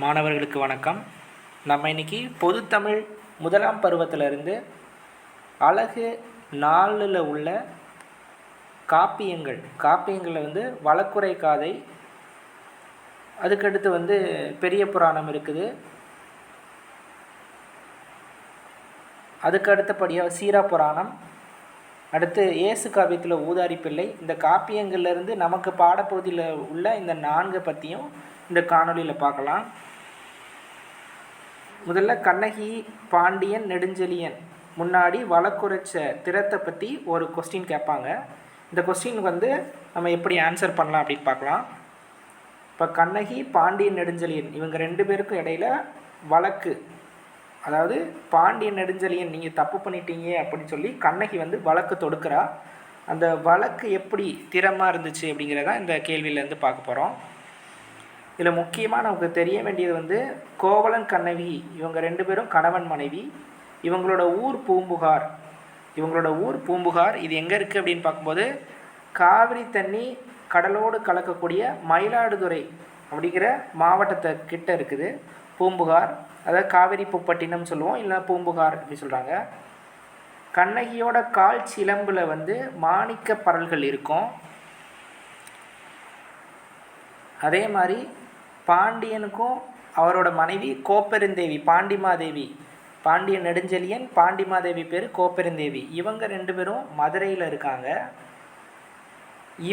மாணவர்களுக்கு வணக்கம். நம்ம இன்னைக்கு பொதுத்தமிழ் முதலாம் பருவத்திலிருந்து அழகு 4ல் உள்ள காப்பியங்களில் வழக்குரை காதை, அதுக்கடுத்து பெரிய புராணம் இருக்குது, அதுக்கு அடுத்தபடியாக சீரா புராணம், அடுத்து இயேசு காவியத்தில் ஊதாரி பிள்ளை. இந்த காப்பியங்கள்லேருந்து நமக்கு பாடப்பகுதியில் உள்ள இந்த 4 பற்றியும் இந்த காணொலியில் பார்க்கலாம். முதல்ல கண்ணகி, பாண்டியன், நெடுஞ்செழியன் முன்னாடி வழக்குரைச்ச திறத்தை பற்றி ஒரு கொஸ்டின் கேட்பாங்க. இந்த கொஸ்டின் நம்ம எப்படி ஆன்சர் பண்ணலாம் அப்படின்னு பார்க்கலாம். இப்போ கண்ணகி, பாண்டியன், நெடுஞ்செழியன் இவங்க 2 பேருக்கும் இடையில் வழக்கு, அதாவது பாண்டியன் நெடுஞ்செழியன் நீங்கள் தப்பு பண்ணிட்டீங்க அப்படின்னு சொல்லி கண்ணகி வழக்கு தொடுக்கிறா. அந்த வழக்கு எப்படி திறமாக இருந்துச்சு அப்படிங்கிறதான் இந்த கேள்வியிலேருந்து பார்க்க போகிறோம். இதில் முக்கியமாக நமக்கு தெரிய வேண்டியது கோவலன் கண்ணகி இவங்க 2 பேரும் கணவன் மனைவி. இவங்களோட ஊர் பூம்புகார். இது எங்கே இருக்குது அப்படின்னு பார்க்கும்போது காவிரி தண்ணி கடலோடு கலக்கக்கூடிய மயிலாடுதுறை அப்படிங்கிற மாவட்டத்தை கிட்ட இருக்குது பூம்புகார். அதாவது காவிரி பூப்பட்டினம் சொல்லுவோம், இல்லை பூம்புகார் அப்படி சொல்கிறாங்க. கண்ணகியோட கால் சிலம்பில் மாணிக்க பரல்கள் இருக்கும். அதே மாதிரி பாண்டியனுக்கும் அவரோட மனைவி கோப்பெருந்தேவி, பாண்டிமாதேவி, பாண்டியன் நெடுஞ்செழியன், பாண்டிமாதேவி பேர் கோப்பெருந்தேவி. இவங்க 2 பேரும் மதுரையில் இருக்காங்க.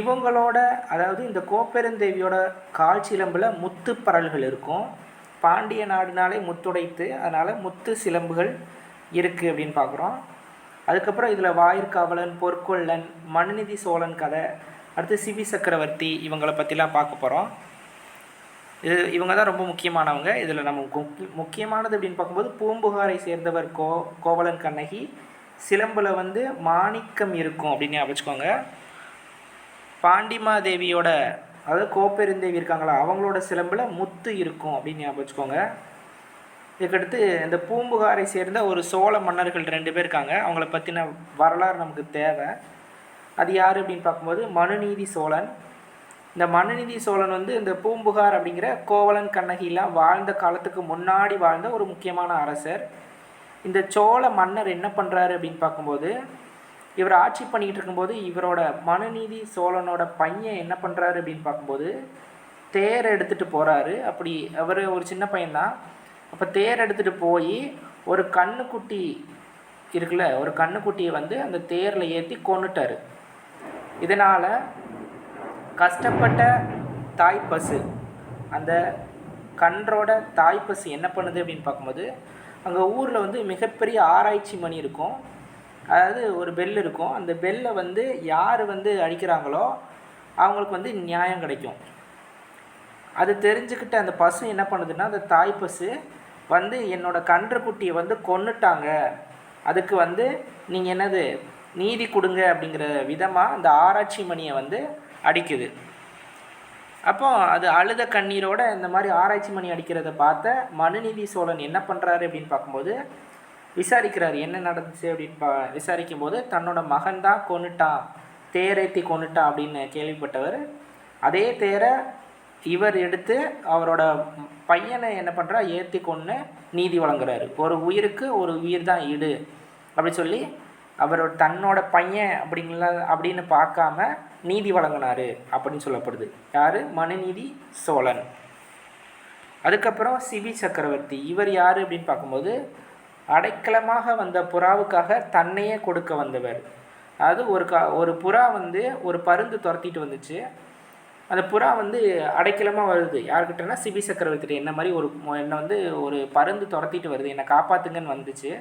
இவங்களோட, அதாவது இந்த கோப்பெருந்தேவியோட கால் சிலம்பில் முத்து பரல்கள் இருக்கும். பாண்டிய நாடுனாலே முத்துடைத்து, அதனால் முத்து சிலம்புகள் இருக்குது அப்படின்னு பார்க்குறோம். அதுக்கப்புறம் இதில் வாயிற்காவலன், பொற்கொள்ளன், மனுநீதி சோழன் கதை, அடுத்து சிவி சக்கரவர்த்தி இவங்களை பற்றிலாம் பார்க்க போகிறோம். இவங்க தான் ரொம்ப முக்கியமானவங்க. இதில் நம்ம முக்கியமானது அப்படின்னு பார்க்கும்போது பூம்புகாரை சேர்ந்தவர் கோவலன் கண்ணகி. சிலம்பில் மாணிக்கம் இருக்கும் அப்படின்னு ஞாபகம். பாண்டிமாதேவியோட, அதாவது கோப்பெருந்தேவி இருக்காங்களா, அவங்களோட சிலம்பில் முத்து இருக்கும் அப்படின்னு ஞாபகம். இதுக்கடுத்து இந்த பூம்புகாரை சேர்ந்த ஒரு சோழ மன்னர்கள் 2 பேர் இருக்காங்க. அவங்கள பற்றின வரலாறு நமக்கு தேவை. அது யார் அப்படின்னு பார்க்கும்போது மனுநீதி சோழன். இந்த மனுநீதி சோழன் இந்த பூம்புகார் அப்படிங்கிற கோவலன் கண்ணகிலாம் வாழ்ந்த காலத்துக்கு முன்னாடி வாழ்ந்த ஒரு முக்கியமான அரசர். இந்த சோழ மன்னர் என்ன பண்ணுறாரு அப்படின்னு பார்க்கும்போது, இவர் ஆட்சி பண்ணிக்கிட்டு இருக்கும்போது இவரோட மனுநீதி சோழனோட பையன் என்ன பண்ணுறாரு அப்படின்னு பார்க்கும்போது தேர் எடுத்துகிட்டு போகிறாரு. அப்படி அவர் ஒரு சின்ன பையன்தான். அப்போ தேர் எடுத்துகிட்டு போய் ஒரு கண்ணுக்குட்டி இருக்குல்ல, ஒரு கண்ணுக்குட்டியை அந்த தேரில் ஏற்றி கொன்னுட்டார். இதனால் கஷ்டப்பட்ட தாய்ப்பசு, அந்த கன்றோட தாய்ப்பசு என்ன பண்ணுது அப்படின்னு பார்க்கும்போது, அங்கே ஊரில் மிகப்பெரிய ஆராய்ச்சி மணி இருக்கும். அதாவது ஒரு பெல் இருக்கும். அந்த பெல்லை யார் அடிக்கிறாங்களோ அவங்களுக்கு நியாயம் கிடைக்கும். அது தெரிஞ்சுக்கிட்ட அந்த பசு என்ன பண்ணுதுன்னா, அந்த தாய்ப்பசு என்னோட கன்றுக்குட்டியை கொன்னுட்டாங்க, அதுக்கு நீங்கள் என்னது நீதி கொடுங்க அப்படிங்கிற விதமாக அந்த ஆராய்ச்சி மணியை அடிக்குது. அப்போ அது அழுத கண்ணீரோட இந்த மாதிரி ஆராய்ச்சி மணி அடிக்கிறத பார்த்த மனுநீதி சோழன் என்ன பண்ணுறாரு அப்படின்னு பார்க்கும்போது விசாரிக்கிறார் என்ன நடந்துச்சு அப்படின்னு விசாரிக்கும் போது தன்னோட மகன் தான் கொன்னுட்டான், தேரேற்றி கொன்னுட்டான் அப்படின்னு கேள்விப்பட்டவர் அதே தேரை இவர் எடுத்து அவரோட பையனை என்ன பண்ணுறா ஏற்றி கொன்று நீதி வழங்குறாரு. ஒரு உயிருக்கு ஒரு உயிர் தான் ஈடு அப்படி சொல்லி அவரோட தன்னோட பையன் அப்படின்னு பார்க்காம நீதி வழங்கினார் அப்படின்னு சொல்லப்படுது. யார்? மனுநீதி சோழன். அதுக்கப்புறம் சிவி சக்கரவர்த்தி. இவர் யார் அப்படின்னு பார்க்கும்போது அடைக்கலமாக வந்த புறாவுக்காக தன்னையே கொடுக்க வந்தவர். அதாவது ஒரு புறா ஒரு பருந்து துரத்திட்டு வந்துச்சு. அந்த புறா அடைக்கலமாக வருது யார்கிட்டனா சிவி சக்கரவர்த்திட்ட. என்ன மாதிரி என்னை ஒரு பருந்து துரத்திட்டு வருது, என்னை காப்பாற்றுங்கன்னு வந்துச்சு.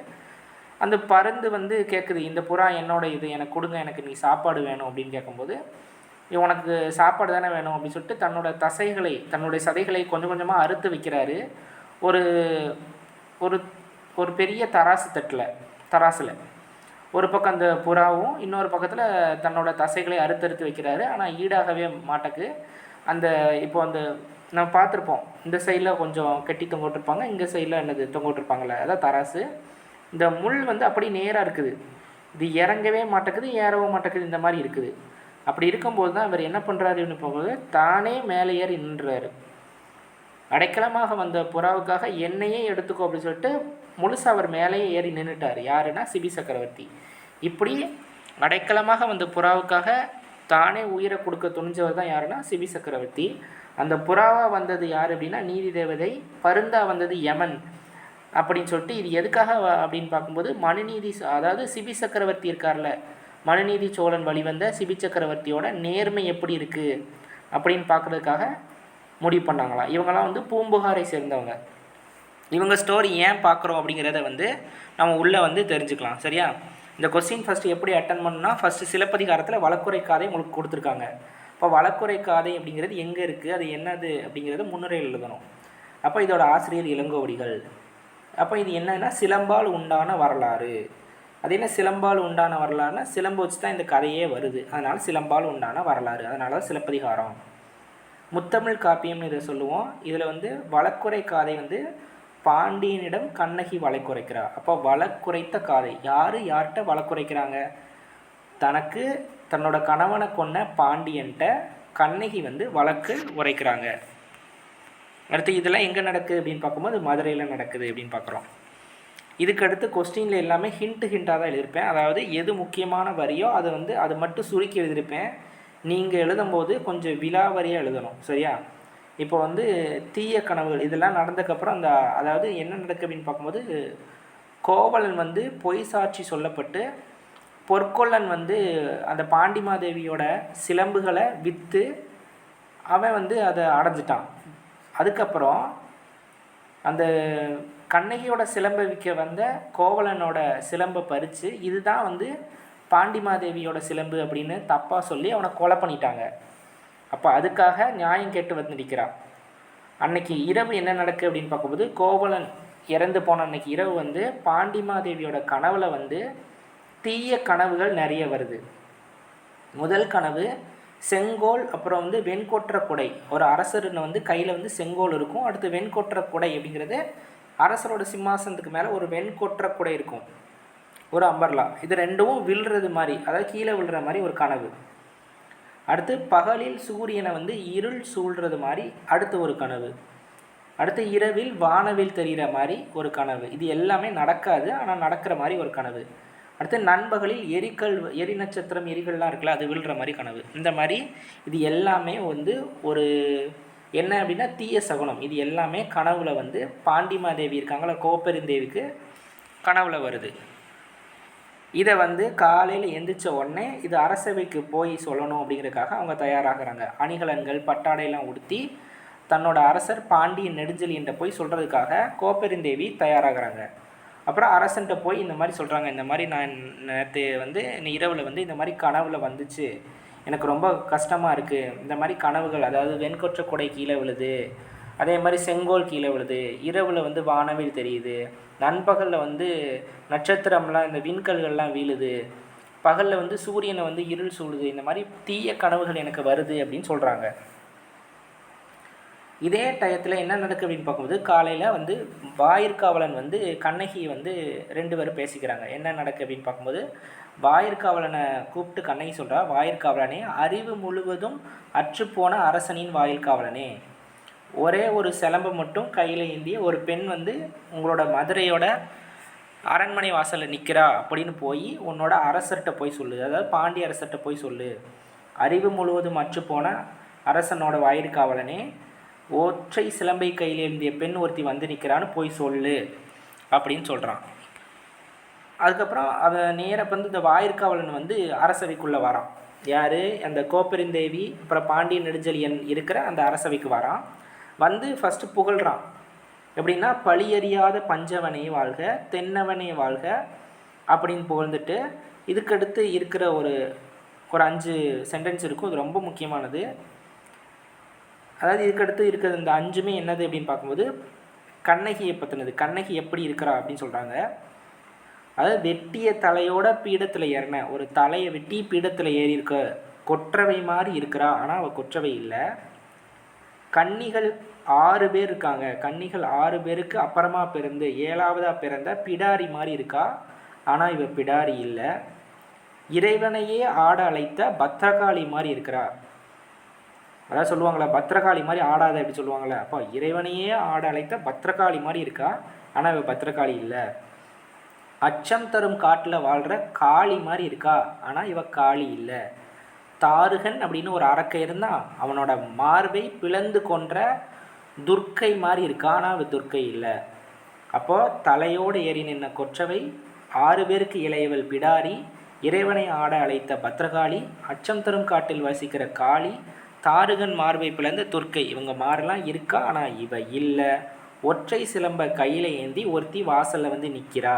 அந்த பருந்து கேட்குது, இந்த புறா என்னோட இது, எனக்கு கொடுங்க, எனக்கு நீ சாப்பாடு வேணும் அப்படின்னு கேட்கும்போது, உனக்கு சாப்பாடு தானே வேணும் அப்படின்னு சொல்லிட்டு தன்னுடைய சதைகளை கொஞ்சம் கொஞ்சமாக அறுத்து வைக்கிறாரு. ஒரு ஒரு ஒரு பெரிய தராசில் ஒரு பக்கம் அந்த புறாவும் இன்னொரு பக்கத்தில் தன்னோட தசைகளை அறுத்தறுத்து வைக்கிறாரு. ஆனால் ஈடாகவே மாட்டக்கு. இப்போ நம்ம பார்த்துருப்போம், இந்த சைடில் கொஞ்சம் கெட்டி தொங்கிட்டுருப்பாங்க, இந்த சைடில் என்னது தொங்கிட்டுருப்பாங்களே, அதான் தராசு. இந்த முள் அப்படி நேராக இருக்குது, இது இறங்கவே மாட்டேக்குது, ஏறவும் மாட்டேக்குது, இந்த மாதிரி இருக்குது. அப்படி இருக்கும்போது தான் இவர் என்ன பண்ணுறாருன்னு போகும்போது தானே மேலே ஏறி நின்றுறாரு. அடைக்கலமாக வந்த புறாவுக்காக என்னையே எடுத்துக்கோ அப்படின்னு சொல்லிட்டு முழுசாக அவர் மேலேயே ஏறி நின்றுட்டார். யாருன்னா சிபி சக்கரவர்த்தி. இப்படி அடைக்கலமாக வந்த புறாவுக்காக தானே உயிரை கொடுக்க துணிஞ்சவர் தான் யாருன்னா சிபி சக்கரவர்த்தி. அந்த புறாவாக வந்தது யார் அப்படின்னா நீதி தேவதை, பருந்தா வந்தது யமன் அப்படின்னு சொல்லிட்டு. இது எதுக்காக அப்படின்னு பார்க்கும்போது மனுநீதி, அதாவது சிபி சக்கரவர்த்தி இருக்கார்ல, மனுநீதி சோழன் வழிவந்த சிபி சக்கரவர்த்தியோட நேர்மை எப்படி இருக்குது அப்படின்னு பார்க்குறதுக்காக முடிவு பண்ணாங்களாம். இவங்கெல்லாம் வந்து பூம்புகாரை சேர்ந்தவங்க. இவங்க ஸ்டோரி ஏன் பார்க்குறோம் அப்படிங்கிறத வந்து நம்ம உள்ளே வந்து தெரிஞ்சுக்கலாம். சரியா? இந்த கொஸ்டின் ஃபஸ்ட்டு எப்படி அட்டன் பண்ணணும்னா, ஃபஸ்ட்டு சிலப்பதிகாரத்தில் வழக்குரை காதை உங்களுக்கு கொடுத்துருக்காங்க. இப்போ வழக்குரை காதை அப்படிங்கிறது எங்கே இருக்குது, அது என்னது அப்படிங்கிறத முன்னுரையில் எழுதணும். அப்போ இதோட ஆசிரியர் இளங்கோவடிகள். அப்போ இது என்னன்னா சிலம்பால் உண்டான வரலாறு. அது என்ன சிலம்பால் உண்டான வரலாறுனா, சிலம்பு வச்சு தான் இந்த கதையே வருது, அதனால் சிலம்பால் உண்டான வரலாறு, அதனால தான் சிலப்பதிகாரம். முத்தமிழ் காப்பியம்னு இதை சொல்லுவோம். இதில் வந்து வழக்குரை காதை வந்து பாண்டியனிடம் கண்ணகி வழக்குரைக்கிறா. அப்போ வழக்குரைத்த காதை யார் யார்கிட்ட வழக்குரைக்கிறாங்க? தனக்கு தன்னோட கணவனை கொன்ன பாண்டியன்ட்ட கண்ணகி வந்து வழக்கு உரைக்கிறாங்க. அடுத்து இதெல்லாம் எங்கே நடக்குது அப்படின்னு பார்க்கும்போது மதுரையில் நடக்குது அப்படின்னு பார்க்குறோம். இதுக்கடுத்து கொஸ்டினில் எல்லாமே ஹிண்ட்டாக தான் எழுதியிருப்பேன். அதாவது எது முக்கியமான வரியோ அதை வந்து அது மட்டும் சுருக்கி எழுதியிருப்பேன். நீங்கள் எழுதும்போது கொஞ்சம் விலாவரியாக எழுதணும். சரியா? இப்போ வந்து தீய கனவுகள் இதெல்லாம் நடந்ததுக்கப்புறம் அதாவது என்ன நடக்குது அப்படின்னு பார்க்கும்போது, கோவலன் வந்து பொய் சாட்சி சொல்லப்பட்டு பொற்கொள்ளன் வந்து அந்த பாண்டிமாதேவியோட சிலம்புகளை விற்று அவன் வந்து அதை அடைஞ்சிட்டான். அதுக்கப்புறம் அந்த கண்ணகியோட சிலம்பை விற்க வந்த கோவலனோட சிலம்பை பறித்து இதுதான் வந்து பாண்டிமாதேவியோட சிலம்பு அப்படின்னு தப்பாக சொல்லி அவனை கொலை பண்ணிட்டாங்க. அப்போ அதுக்காக நியாயம் கேட்டு வந்து நிற்கிறான். அன்னைக்கு இரவு என்ன நடக்குது அப்படின்னு பார்க்கும்போது, கோவலன் இறந்து போன அன்னைக்கு இரவு வந்து பாண்டிமாதேவியோட கனவுல வந்து தீய கனவுகள் நிறைய வருது. முதல் கனவு செங்கோல், அப்புறம் வந்து வெண்கொற்ற குடை. ஒரு அரசர்னு வந்து கையில் வந்து செங்கோல் இருக்கும், அடுத்து வெண்கொற்ற குடை அப்படிங்கிறது அரசரோட சிம்மாசனத்துக்கு மேலே ஒரு வெண்கொற்ற குடை இருக்கும், ஒரு அம்பர்லா. இது ரெண்டும் விழுறது மாதிரி, அதாவது கீழே விழுற மாதிரி ஒரு கனவு. அடுத்து பகலில் சூரியனை வந்து இருள் சூழ்கிறது மாதிரி அடுத்து ஒரு கனவு. அடுத்து இரவில் வானவில் தெரிகிற மாதிரி ஒரு கனவு. இது எல்லாமே நடக்காது, ஆனால் நடக்கிற மாதிரி ஒரு கனவு. அடுத்து நண்பகலில் எரி நட்சத்திரம் எரிகள்லாம் இருக்குல்ல, அது விழுற மாதிரி கனவு. இந்த மாதிரி இது எல்லாமே வந்து ஒரு என்ன அப்படின்னா தீய சகுனம். இது எல்லாமே கனவுல வந்து பாண்டிமாதேவி இருக்காங்களா, கோப்பெருந்தேவிக்கு கனவுல வருது. இதை வந்து காலையில் எந்திரிச்ச உடனே இது அரசவைக்கு போய் சொல்லணும் அப்படிங்கிறதுக்காக அவங்க தயாராகிறாங்க. அணிகலன்கள் பட்டாடையெல்லாம் உடுத்தி தன்னோட அரசர் பாண்டியன் நெடுஞ்செழியன்ட்ட போய் சொல்கிறதுக்காக கோப்பெருந்தேவி தயாராகிறாங்க. அப்புறம் அரசன்ட்ட போய் இந்த மாதிரி சொல்கிறாங்க, இந்த மாதிரி நான் நேற்று வந்து இரவில் வந்து இந்த மாதிரி கனவுல வந்துச்சு, எனக்கு ரொம்ப கஷ்டமாக இருக்குது. இந்த மாதிரி கனவுகள், அதாவது வெண்கொற்ற குடை கீழே விழுது, அதே மாதிரி செங்கோல் கீழே விழுது, இரவில் வந்து வானவில் தெரியுது, நண்பகலில் வந்து நட்சத்திரம்லாம் இந்த விண்கல்கள்லாம் வீழுது, பகலில் வந்து சூரியனை வந்து இருள் சூழுது, இந்த மாதிரி தீய கனவுகள் எனக்கு வருது அப்படின்னு சொல்கிறாங்க. இதே டயத்தில் என்ன நடக்குது அப்படின்னு பார்க்கும்போது, காலையில் வந்து வாயிற்காவலன் வந்து கண்ணகி வந்து 2 பேரும் பேசிக்கிறாங்க. என்ன நடக்குது அப்படின்னு பார்க்கும்போது, வாயிற்காவலனை கூப்பிட்டு கண்ணகி சொல்கிறா, வாயிற்காவலனே, அறிவு முழுவதும் அற்றுப்போன அரசனின் வாயிற்காவலனே, ஒரே ஒரு சிலம்பை மட்டும் கையில் ஏந்திய ஒரு பெண் வந்து உங்களோட மதுரையோட அரண்மனை வாசலில் நிற்கிறா அப்படின்னு போய் உன்னோட அரசர்கிட்ட போய் சொல்லு, அதாவது பாண்டிய அரசர்கிட்ட போய் சொல்லு. அறிவு முழுவதும் அற்றுப்போன அரசனோட வாயிற்காவலனே, ஒற்றை சிலம்பை கையில் ஏந்திய பெண் ஒருத்தி வந்து நிற்கிறான்னு போய் சொல்லு அப்படின்னு சொல்கிறான். அதுக்கப்புறம் அவன் நேராக வந்து இந்த வாயிற்காவலன் வந்து அரசவைக்குள்ளே வரான். யார்? அந்த கோப்பெருந்தேவி அப்புறம் பாண்டியன் நெடுஞ்செழியன் இருக்கிற அந்த அரசவைக்கு வரான். வந்து ஃபஸ்ட்டு புகழ்கிறான். எப்படின்னா, பழியறியாத பஞ்சவனே வாழ்க, தென்னவனே வாழ்க அப்படின்னு புகழ்ந்துட்டு, இதுக்கடுத்து இருக்கிற ஒரு 5 சென்டென்ஸ் இருக்கும், இது ரொம்ப முக்கியமானது. அதாவது இதுக்கடுத்து இருக்கிறது இந்த 5மே என்னது அப்படின்னு பார்க்கும்போது கண்ணகியை பற்றினது. கண்ணகி எப்படி இருக்கிறா அப்படின்னு சொல்கிறாங்க. அதாவது வெட்டிய தலையோட பீடத்தில் ஏறின, ஒரு தலையை வெட்டி பீடத்தில் ஏறி இருக்க கொற்றவை மாதிரி இருக்கிறா, ஆனால் அவள் கொற்றவை இல்லை. கன்னிகள் 6 பேர் இருக்காங்க, கன்னிகள் 6 பேருக்கு அப்புறமா பிறந்து 7ஆவதாக பிறந்த பிடாரி மாதிரி இருக்கா, ஆனால் இவ பிடாரி இல்லை. இறைவனையே ஆட அழைத்த பத்ரகாளி மாதிரி இருக்கிறா. அதான் சொல்லுவாங்களே பத்திரகாளி மாதிரி ஆடாத அப்படி சொல்லுவாங்களே. அப்போ இறைவனையே ஆட அழைத்த பத்திரகாளி மாதிரி இருக்கா, ஆனால் இவ பத்திரகாளி இல்லை. அச்சம் தரும் காட்டில் வாழ்கிற காளி மாதிரி இருக்கா, ஆனால் இவ காளி இல்லை. தாருகன் அப்படின்னு ஒரு அரக்கை இருந்தால் அவனோட மார்பை பிளந்து கொன்ற துர்க்கை மாதிரி இருக்கா, ஆனால் அவ துர்க்கை இல்லை. அப்போது தலையோடு ஏறி நின்ன கொற்றவை, 6 பேருக்கு இளையவள் பிடாரி, இறைவனை ஆட அழைத்த பத்ரகாளி, அச்சம் தரும் காட்டில் வசிக்கிற காளி, தாருகன் மார்பை பிளந்த துர்க்கை, இவங்க மாறலாம் இருக்கா, ஆனால் இவ இல்லை. ஒற்றை சிலம்ப கையில் ஏந்தி ஒருத்தி வாசலில் வந்து நிற்கிறா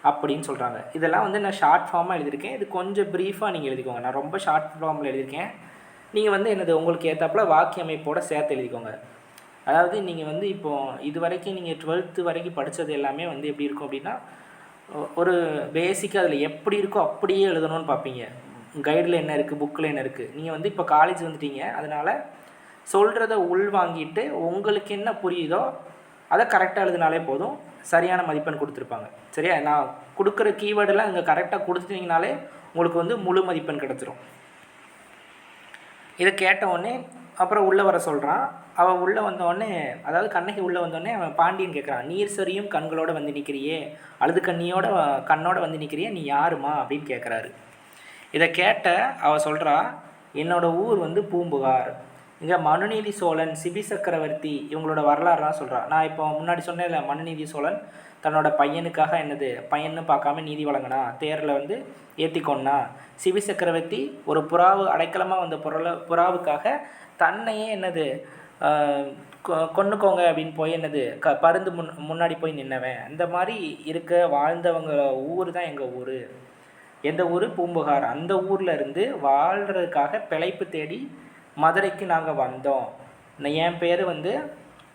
அப்படின்னு சொல்கிறாங்க. இதெல்லாம் வந்து நான் ஷார்ட் ஃபார்மாக எழுதியிருக்கேன். இது கொஞ்சம் ப்ரீஃபாக நீங்கள் எழுதிக்கோங்க. நான் ரொம்ப ஷார்ட் ஃபார்மில் எழுதியிருக்கேன். நீங்கள் வந்து என்னது உங்களுக்கு ஏற்றாப்புல வாக்கிய அமைப்போடு சேர்த்து எழுதிக்கோங்க. அதாவது நீங்கள் வந்து இப்போது இது வரைக்கும் நீங்கள் 12th வரைக்கும் படித்தது எல்லாமே வந்து எப்படி இருக்கும் அப்படின்னா, ஒரு பேசிக்காக அதில் எப்படி இருக்கோ அப்படியே எழுதணும்னு பார்ப்பீங்க. கைடில் என்ன இருக்குது, புக்கில் என்ன இருக்குது. நீங்கள் வந்து இப்போ காலேஜ் வந்துட்டீங்க, அதனால் சொல்கிறத உள்வாங்கிட்டு உங்களுக்கு என்ன புரியுதோ அதை கரெக்டாக எழுதினாலே போதும், சரியான மதிப்பெண் கொடுத்துருப்பாங்க. சரியா? நான் கொடுக்குற கீவேர்டெல்லாம் இங்கே கரெக்டாக கொடுத்துட்டிங்கனாலே உங்களுக்கு வந்து முழு மதிப்பெண் கிடச்சிரும். இதை கேட்டவுடனே அப்புறம் உள்ளே வர சொல்கிறான். அவன் உள்ளே வந்தோடனே, அதாவது கண்ணகி உள்ளே வந்தோடனே அவன் பாண்டியன் கேட்குறான், நீர் சரியும் கண்களோடு வந்து நிற்கிறியே, அழுது கண்ணோட வந்து நிற்கிறியே, நீ யாருமா அப்படின்னு கேட்குறாரு. இதை கேட்ட அவள் சொல்கிறா, என்னோடய ஊர் வந்து பூம்புகார், இங்கே மனுநீதி சோழன், சிபி சக்கரவர்த்தி இவங்களோட வரலாறுலாம் சொல்கிறான். நான் இப்போ முன்னாடி சொன்னேன்ல, மனுநீதி சோழன் தன்னோட பையனுக்காக என்னது பையன்னு பார்க்காம நீதி வழங்கினா, தேரில் வந்து ஏற்றிக்கொண்டா. சிபி சக்கரவர்த்தி ஒரு புறாவு அடைக்கலமாக வந்த புறாவுக்காக தன்னையே என்னது கொண்டுக்கோங்க அப்படின்னு போய் என்னது பருந்து முன்னாடி போய் நின்னவன். அந்த மாதிரி இருக்க வாழ்ந்தவங்க ஊர் தான் எங்கள் ஊர். எந்த ஊர்? பூம்புகார். அந்த ஊரில் இருந்து வாழ்கிறதுக்காக பிழைப்பு தேடி மதுரைக்கு நாங்கள் வந்தோம். என் பேர் வந்து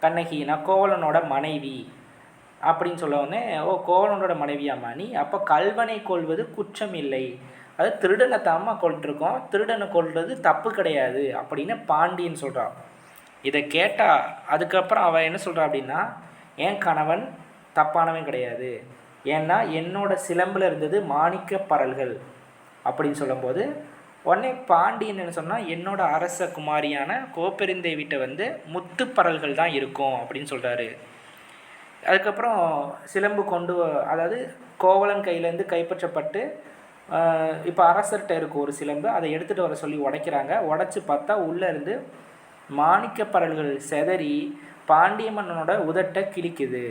கண்ணகி, நான் கோவலனோட மனைவி அப்படின்னு சொல்ல உடனே, ஓ கோவலனோட மனைவியாம்மா நீ, அப்போ கல்வனை கொள்வது குற்றம் இல்லை, அது திருடனை தாம்மா கொள்ளிருக்கோம், திருடனை கொள்வது தப்பு கிடையாது அப்படின்னு பாண்டியன் சொல்கிறான். இதை கேட்டால் அதுக்கப்புறம் அவன் என்ன சொல்கிறா அப்படின்னா, என் கணவன் தப்பானவன் கிடையாது, ஏன்னா என்னோட சிலம்பில் இருந்தது மாணிக்க பரல்கள் அப்படின்னு சொல்லும்போது உடனே பாண்டியன் என்ன சொன்னால், என்னோட அரச குமாரியான கோப்பெருந்தேவிட்ட வந்து முத்துப்பரல்கள் தான் இருக்கும் அப்படின்னு சொல்கிறாரு. அதுக்கப்புறம் சிலம்பு அதாவது கோவலன் கையிலேருந்து கைப்பற்றப்பட்டு இப்போ அரசர்கிட்ட இருக்கும் ஒரு சிலம்பு, அதை எடுத்துகிட்டு வர சொல்லி உடைக்கிறாங்க. உடச்சி பார்த்தா உள்ளே இருந்து மாணிக்க பரல்கள் செதறி பாண்டிய மன்னனோட உதட்டை கிழிக்குது.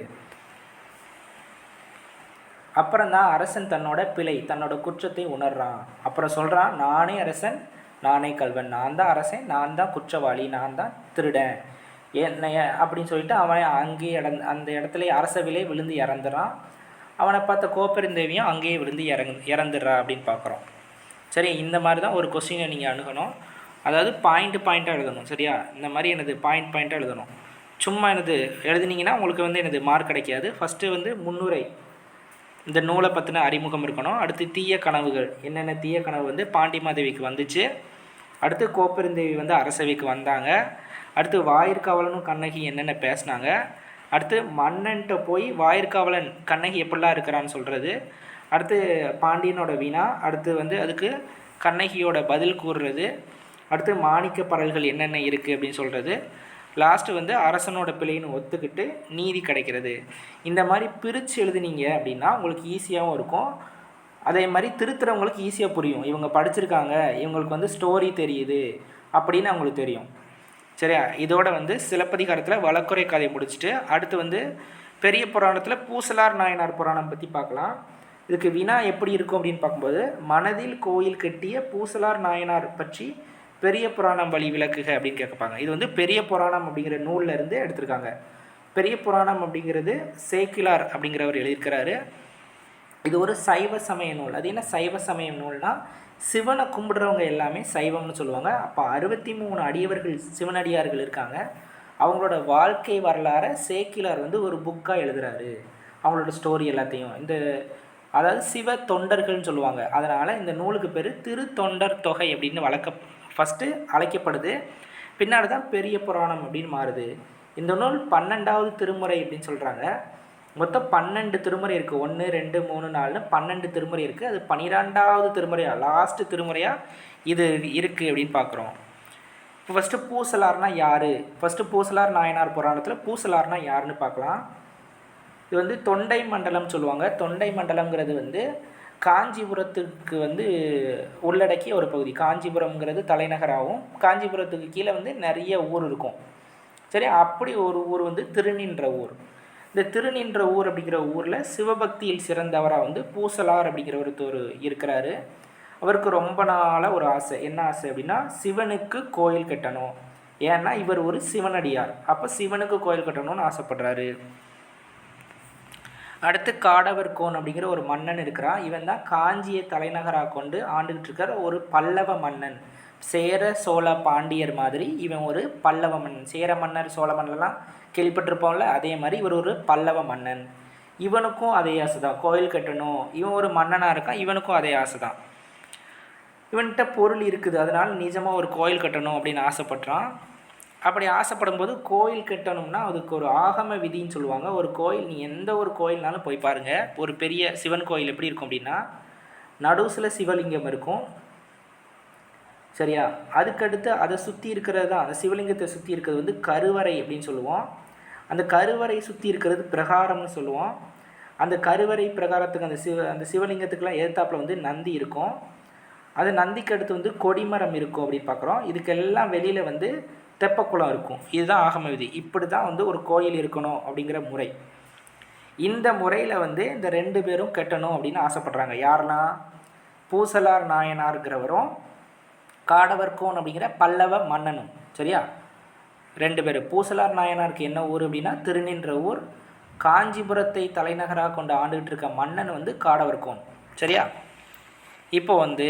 அப்புறம் தான் அரசன் தன்னோட பிழை, தன்னோட குற்றத்தை உணர்றான். அப்புறம் சொல்கிறான், நானே அரசன், நானே கல்வன், நான் தான் அரசன், நான் தான் குற்றவாளி, நான் தான் திருடன் அப்படின்னு சொல்லிட்டு அவன் அங்கேயே அந்த இடத்துல அரசவிலே விழுந்து இறந்துறான். அவனை பார்த்த கோப்பெருந்தேவியும் அங்கேயே விழுந்து இறந்துடுறா அப்படின்னு பார்க்குறோம். சரி, இந்த மாதிரி தான் ஒரு கொஸ்டினை நீங்கள் அணுகணும். அதாவது பாயிண்ட்டாக எழுதணும். சரியா? இந்த மாதிரி எனது பாயிண்ட்டாக எழுதணும். சும்மா எனது எழுதுனீங்கன்னா உங்களுக்கு வந்து எனது மார்க் கிடைக்காது. ஃபஸ்ட்டு வந்து முன்னுரை, இந்த நூலை பற்றின அறிமுகம் இருக்கணும். அடுத்து தீய கனவுகள், என்னென்ன தீய கனவு வந்து பாண்டிமாதேவிக்கு வந்துச்சு. அடுத்து கோப்பெருந்தேவி வந்து அரசவைக்கு வந்தாங்க. அடுத்து வாயிற்காவலனும் கண்ணகி என்னென்ன பேசினாங்க. அடுத்து மன்னன்ட்ட போய் வாயிற்காவலன் கண்ணகி எப்படிலாம் இருக்கிறான்னு சொல்கிறது. அடுத்து பாண்டியனோட வினா, அடுத்து வந்து அதுக்கு கண்ணகியோட பதில் கூறுறது. அடுத்து மாணிக்க பரல்கள் என்னென்ன இருக்குது அப்படின்னு சொல்கிறது. லாஸ்ட்டு வந்து அரசனோட பிழைன்னு ஒத்துக்கிட்டு நீதி கிடைக்கிறது. இந்த மாதிரி பிரித்து எழுதுனீங்க அப்படின்னா உங்களுக்கு ஈஸியாகவும் இருக்கும். அதே மாதிரி திருத்துறவங்களுக்கு ஈஸியாக புரியும். இவங்க படிச்சிருக்காங்க, இவங்களுக்கு வந்து ஸ்டோரி தெரியுது அப்படின்னு அவங்களுக்கு தெரியும். சரியா? இதோட வந்து சிலப்பதிகாரத்தில் வழக்குரை கதை முடிச்சுட்டு அடுத்து வந்து பெரிய புராணத்தில் பூசலார் நாயனார் புராணம் பற்றி பார்க்கலாம். இதுக்கு வினா எப்படி இருக்கும் அப்படின்னு பார்க்கும்போது, மனதில் கோயில் கட்டிய பூசலார் நாயனார் பற்றி பெரிய புராணம் வழி விளக்குக அப்படின்னு கேட்பாங்க. இது வந்து பெரிய புராணம் அப்படிங்கிற நூலில் இருந்து எடுத்திருக்காங்க. பெரிய புராணம் அப்படிங்கிறது சேக்கிலார் அப்படிங்கிறவர் எழுதியிருக்கிறாரு. இது ஒரு சைவ சமய நூல். அது என்ன சைவ சமய நூல்னால், சிவனை கும்பிடுறவங்க எல்லாமே சைவம்னு சொல்லுவாங்க. அப்போ 63 அடியவர்கள் சிவனடியார்கள் இருக்காங்க. அவங்களோட வாழ்க்கை வரலாறை சேக்கிலார் வந்து ஒரு புக்காக எழுதுகிறாரு. அவங்களோட ஸ்டோரி எல்லாத்தையும் அதாவது சிவ தொண்டர்கள்னு சொல்லுவாங்க. அதனால் இந்த நூலுக்கு பேர் திருத்தொண்டர் தொகை அப்படின்னு ஃபஸ்ட்டு அழைக்கப்படுது. பின்னாடி தான் பெரிய புராணம் அப்படின்னு மாறுது. இந்த நூல் 12வது திருமுறை அப்படின்னு சொல்கிறாங்க. மொத்தம் 12 திருமுறை இருக்குது. 1 2 3 4 12 திருமுறை இருக்குது. அது 12வது திருமுறையாக, லாஸ்ட்டு திருமுறையாக இது இருக்குது அப்படின்னு பார்க்குறோம். இப்போ ஃபஸ்ட்டு பூசலார்னா யார்? ஃபஸ்ட்டு பூசலார் நாயனார் புராணத்தில் பூசலார்னா யாருன்னு பார்க்கலாம். இது வந்து தொண்டை மண்டலம் சொல்லுவாங்க. தொண்டை மண்டலம்ங்கிறது வந்து காஞ்சிபுரத்துக்கு வந்து உள்ளடக்கிய ஒரு பகுதி. காஞ்சிபுரம்ங்கிறது தலைநகராகவும் காஞ்சிபுரத்துக்கு கீழே வந்து நிறைய ஊர் இருக்கும். சரி, அப்படி ஒரு ஊர் வந்து திருநின்ற ஊர். இந்த திருநின்ற ஊர் அப்படிங்கிற ஊரில் சிவபக்தியில் சிறந்தவராக வந்து பூசலார் அப்படிங்கிற ஒருத்தர் இருக்கிறாரு. அவருக்கு ரொம்ப நாளாக ஒரு ஆசை. என்ன ஆசை அப்படின்னா, சிவனுக்கு கோயில் கட்டணும். ஏன்னா இவர் ஒரு சிவனடியார். அப்போ சிவனுக்கு கோயில் கட்டணும்னு ஆசைப்படுறாரு. அடுத்து காடவர்கோன் அப்படிங்கிற ஒரு மன்னன் இருக்கிறான். இவன் தான் காஞ்சியை தலைநகராக கொண்டு ஆண்டுகிட்டு இருக்கிற ஒரு பல்லவ மன்னன். சேர சோழ பாண்டியர் மாதிரி இவன் ஒரு பல்லவ மன்னன். சேர மன்னர் சோழ மன்னர்லாம் கேள்விப்பட்டிருப்போம்ல, அதே மாதிரி இவர் ஒரு பல்லவ மன்னன். இவனுக்கும் அதே ஆசை தான், கோயில் கட்டணும். இவன் ஒரு மன்னனாக இருக்கான், இவனுக்கும் அதே ஆசை தான். இவன்கிட்ட பொருள் இருக்குது, அதனால் நிஜமாக ஒரு கோயில் கட்டணும் அப்படின்னு ஆசைப்பட்றான். அப்படி ஆசைப்படும் போது கோயில் கட்டணும்னா அதுக்கு ஒரு ஆகம விதின்னு சொல்லுவாங்க. ஒரு கோயில், நீ எந்த ஒரு கோயில்னாலும் போய் பாருங்கள், ஒரு பெரிய சிவன் கோயில் எப்படி இருக்கும் அப்படின்னா, நடுசில் சிவலிங்கம் இருக்கும். சரியா? அதுக்கடுத்து அதை சுற்றி இருக்கிறது தான், அந்த சிவலிங்கத்தை சுற்றி இருக்கிறது வந்து கருவறை அப்படின்னு சொல்லுவோம். அந்த கருவறை சுற்றி இருக்கிறது பிரகாரம்னு சொல்லுவோம். அந்த கருவறை பிரகாரத்துக்கு அந்த சிவலிங்கத்துக்கெலாம் எதிர்த்தாப்பில் வந்து நந்தி இருக்கும். அது நந்திக்கு அடுத்து வந்து கொடிமரம் இருக்கும் அப்படின்னு பார்க்குறோம். இதுக்கெல்லாம் வெளியில் வந்து தெப்பக்குளம் இருக்கும். இதுதான் ஆகம விதி. இப்படி தான் வந்து ஒரு கோயில் இருக்கணும் அப்படிங்கிற முறை. இந்த முறையில் வந்து இந்த 2 பேரும் கட்டணும் அப்படின்னு ஆசைப்படுறாங்க. யாருன்னா, பூசலார் நாயனார்கிறவரும் காடவர்கோன் அப்படிங்கிற பல்லவ மன்னனும். சரியா? 2 பேர். பூசலார் நாயனாருக்கு என்ன ஊர் அப்படின்னா திருநின்ற ஊர். காஞ்சிபுரத்தை தலைநகராக கொண்டு ஆண்டுகிட்டு இருக்க மன்னன் வந்து காடவர்கோன். சரியா? இப்போ வந்து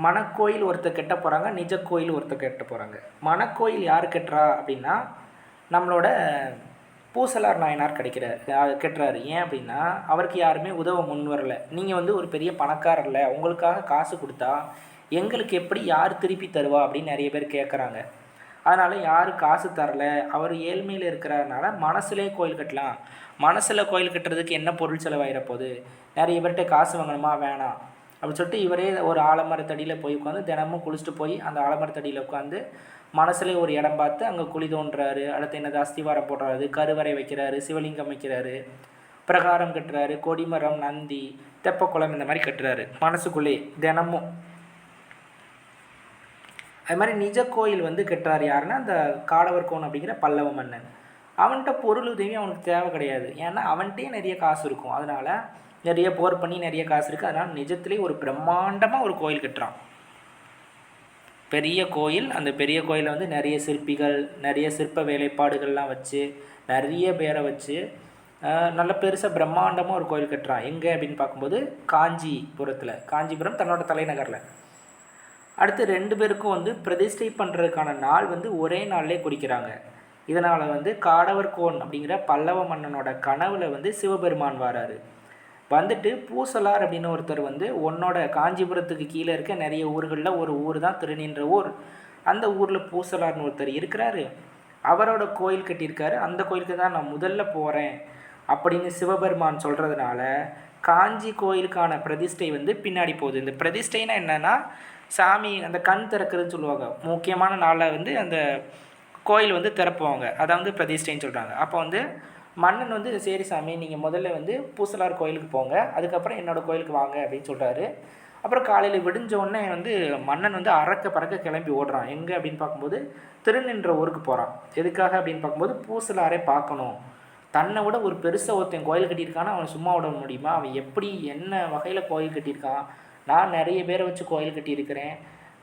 மணக்கோயில் ஒருத்தர் கட்ட போகிறாங்க, நிஜ கோயில் ஒருத்தர் கட்ட போகிறாங்க. மணக்கோயில் யார் கட்டுறா அப்படின்னா, நம்மளோட பூசலார் நாயனார் கட்டுறாரு. ஏன் அப்படின்னா, அவருக்கு யாருமே உதவ முன் வரல. நீங்கள் வந்து ஒரு பெரிய பணக்காரர்ல, உங்களுக்காக காசு கொடுத்தா எங்களுக்கு எப்படி யார் திருப்பி தருவா அப்படின்னு நிறைய பேர் கேட்குறாங்க. அதனால் யார் காசு தரல, அவர் ஏழ்மையில் இருக்கிறதுனால மனசுலே கோயில் கட்டலாம். மனசில் கோயில் கட்டுறதுக்கு என்ன பொருள் செலவாயிட போகுது, நிறைய பேர்கிட்ட காசு வாங்கணுமா, வேணாம் அப்படின்னு சொல்லிட்டு இவரே ஒரு ஆலமரத்தடியில் போய் உட்காந்து தினமும் குளிச்சுட்டு போய் அந்த ஆலமரத்தடியில் உட்காந்து மனசுலேயே ஒரு இடம் பார்த்து அங்கே குழி தோன்றாரு. அடுத்து என்னது, அஸ்திவாரம் போடுறாரு, கருவறை வைக்கிறாரு, சிவலிங்கம் வைக்கிறாரு, பிரகாரம் கட்டுறாரு, கொடிமரம், நந்தி, தெப்பக்குளம் இந்த மாதிரி கட்டுறாரு மனசுக்குள்ளே தினமும். அது மாதிரி நிஜ கோயில் வந்து கட்டுறாரு. யாருன்னா, அந்த காடவர்கோன் அப்படிங்கிற பல்லவ மன்னன். அவன்கிட்ட பொருள் உதவி அவனுக்கு தேவை கிடையாது. ஏன்னா அவன்கிட்டயே நிறைய காசு இருக்கும். அதனால் நிறைய போர் பண்ணி நிறைய காசு இருக்குது. அதனால் நிஜத்துலேயே ஒரு பிரம்மாண்டமாக ஒரு கோயில் கட்டுறான். பெரிய கோயில். அந்த பெரிய கோயிலில் வந்து நிறைய சிற்பிகள், நிறைய சிற்ப வேலைப்பாடுகள்லாம் வச்சு, நிறைய பேரை வச்சு நல்ல பெருசாக பிரம்மாண்டமாக ஒரு கோயில் கட்டுறான். எங்கே அப்படின்னு பார்க்கும்போது காஞ்சிபுரத்தில். காஞ்சிபுரம் தன்னோட தலைநகரில். அடுத்து 2 பேருக்கும் வந்து பிரதிஷ்டை பண்ணுறதுக்கான நாள் வந்து ஒரே நாள்லேயே குறிக்கிறாங்க. இதனால் வந்து காடவர்கோன் அப்படிங்கிற பல்லவ மன்னனோட கனவில் வந்து சிவபெருமான் வராரு. வந்துட்டு பூசலார் அப்படின்னு ஒருத்தர் வந்து உன்னோட காஞ்சிபுரத்துக்கு கீழே இருக்க நிறைய ஊர்களில் ஒரு ஊர் தான் திருநின்ற ஊர். அந்த ஊரில் பூசலார்னு ஒருத்தர் இருக்கிறாரு. அவரோட கோயில் கட்டியிருக்காரு. அந்த கோயிலுக்கு தான் நான் முதல்ல போகிறேன் அப்படின்னு சிவபெருமான் சொல்கிறதுனால காஞ்சி கோயிலுக்கான பிரதிஷ்டை வந்து பின்னாடி போகுது. இந்த பிரதிஷ்டைனா என்னென்னா, சாமி அந்த கண் திறக்கிறதுன்னு சொல்லுவாங்க. முக்கியமான நாளில் வந்து அந்த கோயில் வந்து திறப்புவாங்க. அதை வந்து பிரதிஷ்டைன்னு சொல்கிறாங்க. அப்போ வந்து மன்னன் வந்து, சரி சாமி நீங்கள் முதல்ல வந்து பூசலார் கோயிலுக்கு போங்க, அதுக்கப்புறம் என்னோடய கோயிலுக்கு வாங்க அப்படின்னு சொல்கிறாரு. அப்புறம் காலையில் விடிஞ்சோடனே வந்து மன்னன் வந்து அறக்க பறக்க கிளம்பி ஓடுறான். எங்கே அப்படின்னு பார்க்கும்போது திருநின்ற ஊருக்கு போகிறான். எதுக்காக அப்படின்னு பார்க்கும்போது பூசலாரே பார்க்கணும். தன்னை விட ஒரு பெருசாக ஒருத்தன் கோயில் கட்டியிருக்கான்னா அவனை சும்மா விட முடியுமா? அவன் எப்படி என்ன வகையில் கோயில் கட்டியிருக்கான்? நான் நிறைய பேரை வச்சு கோயில் கட்டியிருக்கிறேன்,